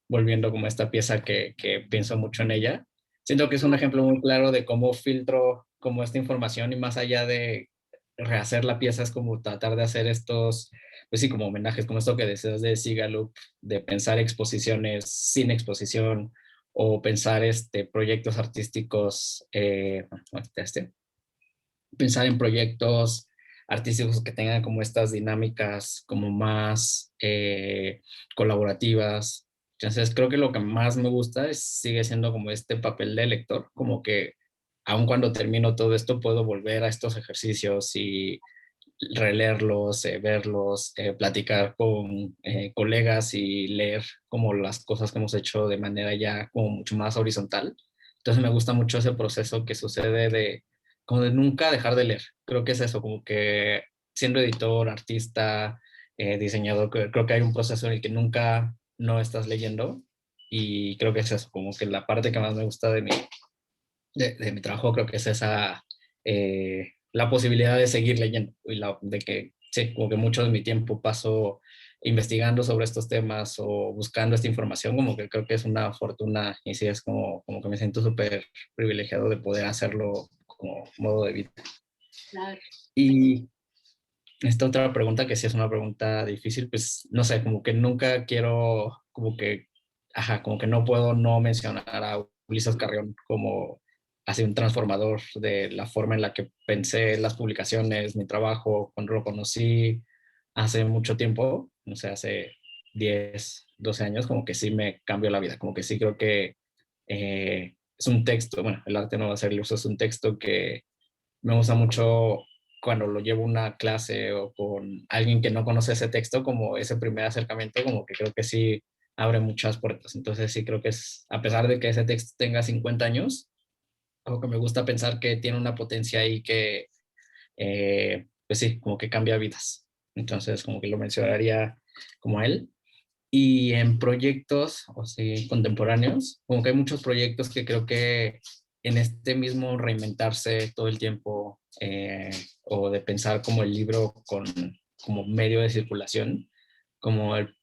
volviendo como esta pieza que pienso mucho en ella. Siento que es un ejemplo muy claro de cómo filtro como esta información y más allá de rehacer la pieza es como tratar de hacer estos, pues sí, como homenajes, como esto que decías de Sigalup, de pensar exposiciones sin exposición, o pensar proyectos artísticos, pensar en proyectos artísticos que tengan como estas dinámicas como más colaborativas. Entonces creo que lo que más me gusta sigue siendo como este papel de lector, como que aun cuando termino todo esto puedo volver a estos ejercicios y releerlos, verlos, platicar con colegas y leer como las cosas que hemos hecho de manera ya como mucho más horizontal. Entonces me gusta mucho ese proceso que sucede de como de nunca dejar de leer. Creo que es eso, como que siendo editor, artista, diseñador, creo que hay un proceso en el que nunca no estás leyendo y creo que es eso, como que la parte que más me gusta de mi trabajo creo que es esa, la posibilidad de seguir leyendo y de que, sí, como que mucho de mi tiempo paso investigando sobre estos temas o buscando esta información, como que creo que es una fortuna y sí es como que me siento súper privilegiado de poder hacerlo como modo de vida. Claro. Y esta otra pregunta, que sí es una pregunta difícil, pues no sé, como que nunca quiero, como que, ajá, como que no puedo no mencionar a Ulises Carrión como así un transformador de la forma en la que pensé las publicaciones, mi trabajo, cuando lo conocí hace mucho tiempo, no sé, hace 10 12 años, como que sí me cambió la vida, como que sí creo que es un texto, bueno, el arte no va a ser el uso, es un texto que me gusta mucho cuando lo llevo a una clase o con alguien que no conoce ese texto, como ese primer acercamiento, como que creo que sí abre muchas puertas. Entonces sí creo que es, a pesar de que ese texto tenga 50 años, como que me gusta pensar que tiene una potencia ahí que, pues sí, como que cambia vidas. Entonces como que lo mencionaría como a él. Y en proyectos, o sea, contemporáneos, como que hay muchos proyectos que creo que en este mismo reinventarse todo el tiempo, o de pensar como el libro como medio de circulación, como el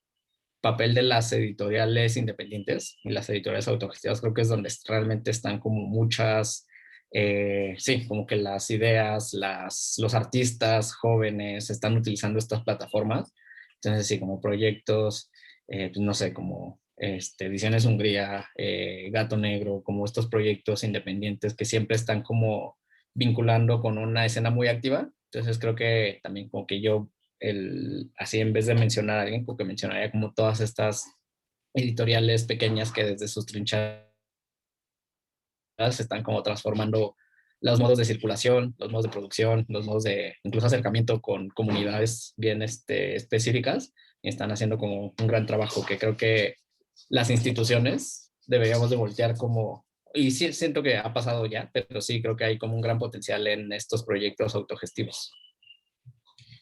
papel de las editoriales independientes y las editoriales autogestivas, creo que es donde realmente están como muchas, sí, como que las ideas, los artistas jóvenes están utilizando estas plataformas. Entonces, sí, como proyectos, pues no sé, como Ediciones Hungría, Gato Negro, como estos proyectos independientes que siempre están como vinculando con una escena muy activa. Entonces, creo que también como que yo así en vez de mencionar a alguien, porque mencionaría como todas estas editoriales pequeñas que desde sus trincheras están como transformando los modos de circulación, los modos de producción, los modos de incluso acercamiento con comunidades bien específicas y están haciendo como un gran trabajo que creo que las instituciones deberíamos de voltear como, y sí siento que ha pasado ya, pero sí creo que hay como un gran potencial en estos proyectos autogestivos.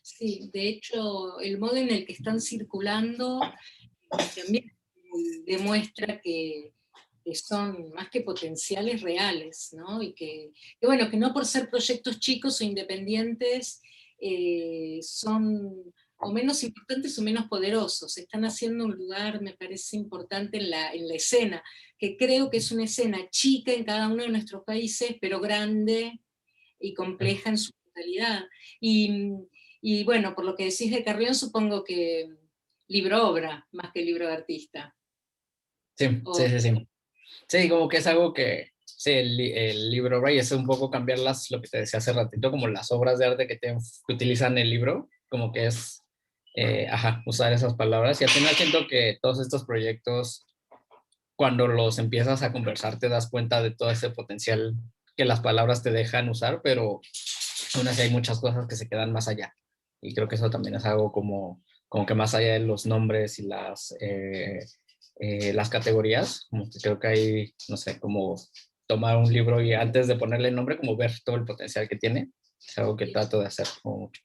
Sí, de hecho, el modo en el que están circulando también demuestra que son más que potenciales reales, ¿no? Y que, bueno, que no por ser proyectos chicos o independientes son o menos importantes o menos poderosos. Están haciendo un lugar, me parece importante en la escena, que creo que es una escena chica en cada uno de nuestros países, pero grande y compleja en su totalidad. Y, y bueno, por lo que decís de Carrión, supongo que libro-obra, más que libro de artista. Sí, O, sí, sí, sí. Sí, como que es algo que, sí, el libro, Ray, es un poco cambiar lo que te decía hace ratito, como las obras de arte que utilizan el libro, como que es, ajá, usar esas palabras. Y al final siento que todos estos proyectos cuando los empiezas a conversar te das cuenta de todo ese potencial que las palabras te dejan usar, pero aún así hay muchas cosas que se quedan más allá. Y creo que eso también es algo como que más allá de los nombres y las categorías, como que creo que hay, no sé, como tomar un libro y antes de ponerle nombre, como ver todo el potencial que tiene. Es algo que trato de hacer como mucho.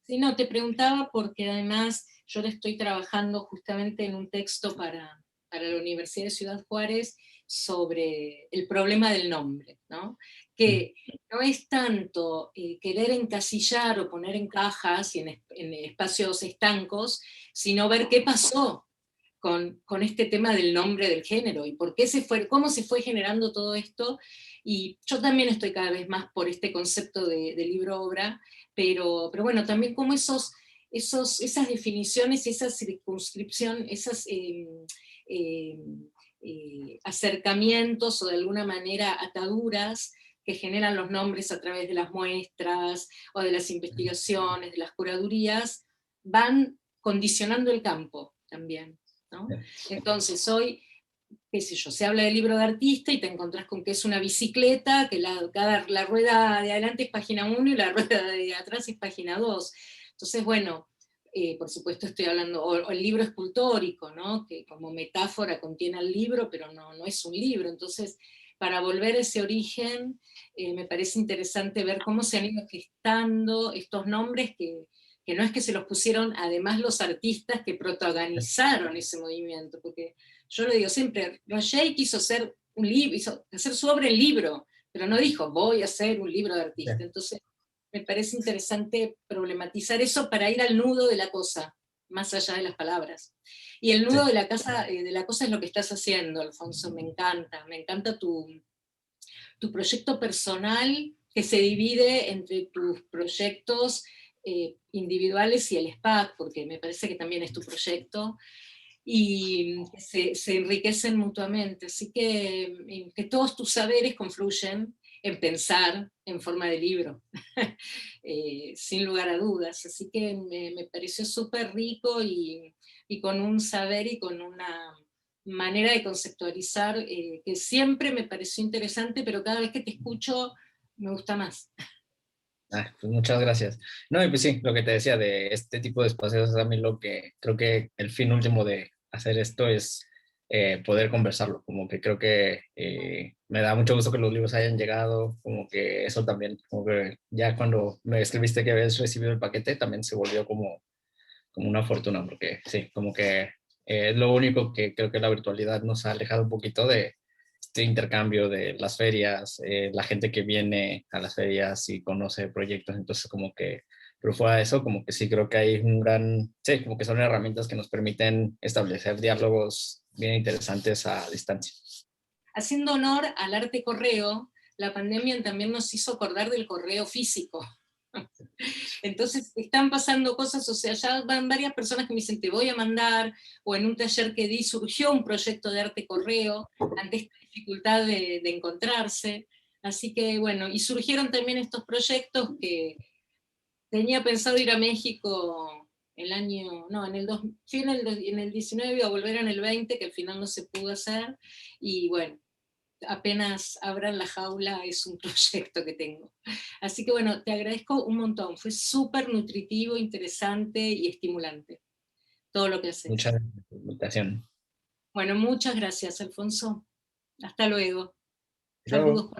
Sí, no, te preguntaba porque además yo le estoy trabajando justamente en un texto para la Universidad de Ciudad Juárez sobre el problema del nombre, ¿no? Que no es tanto querer encasillar o poner en cajas y en espacios estancos, sino ver qué pasó con este tema del nombre del género y por qué cómo se fue generando todo esto. Y yo también estoy cada vez más por este concepto de libro-obra, pero bueno, también como esas definiciones, esa circunscripción, esos acercamientos o de alguna manera ataduras que generan los nombres a través de las muestras o de las investigaciones, de las curadurías, van condicionando el campo también, ¿no? Entonces hoy, qué sé yo, se habla del libro de artista y te encontrás con que es una bicicleta, que la rueda de adelante es página 1 y la rueda de atrás es página 2. Entonces, bueno, por supuesto estoy hablando, o el libro escultórico, ¿no? Que como metáfora contiene el libro, pero no es un libro. Entonces, para volver a ese origen, me parece interesante ver cómo se han ido gestando estos nombres que no es que se los pusieron además los artistas que protagonizaron ese movimiento, porque yo lo digo siempre, Roger quiso hacer un libro, hizo hacer su obra en libro, pero no dijo, voy a hacer un libro de artista. Entonces, me parece interesante problematizar eso para ir al nudo de la cosa, más allá de las palabras. Y el nudo Sí. de la cosa es lo que estás haciendo, Alfonso, me encanta tu proyecto personal que se divide entre tus proyectos individuales y el SPAC, porque me parece que también es tu proyecto, y se enriquecen mutuamente. Así que todos tus saberes confluyen en pensar en forma de libro, sin lugar a dudas. Así que me pareció súper rico y con un saber y con una manera de conceptualizar que siempre me pareció interesante, pero cada vez que te escucho me gusta más. Pues muchas gracias. No, y pues sí, lo que te decía de este tipo de espacios es a mí lo que creo que el fin último de hacer esto es poder conversarlo, como que creo que me da mucho gusto que los libros hayan llegado, como que eso también, como que ya cuando me escribiste que habías recibido el paquete, también se volvió como una fortuna, porque sí, como que es lo único que creo que la virtualidad nos ha alejado un poquito de este intercambio de las ferias, la gente que viene a las ferias y conoce proyectos, entonces como que, pero fuera de eso, como que sí creo que hay un gran, sí, como que son herramientas que nos permiten establecer diálogos bien interesantes a distancia. Haciendo honor al arte correo, la pandemia también nos hizo acordar del correo físico. Entonces están pasando cosas, o sea, ya van varias personas que me dicen, te voy a mandar, o en un taller que di surgió un proyecto de arte correo ante esta dificultad de encontrarse. Así que bueno, y surgieron también estos proyectos que tenía pensado ir a México el año, no, fui en el 19 a volver en el 20, que al final no se pudo hacer, y bueno, apenas abran la jaula es un proyecto que tengo. Así que bueno, te agradezco un montón, fue súper nutritivo, interesante y estimulante todo lo que Muchas haces. gracias por la invitación. Bueno, muchas gracias, Alfonso. Hasta luego. Luego. Saludos.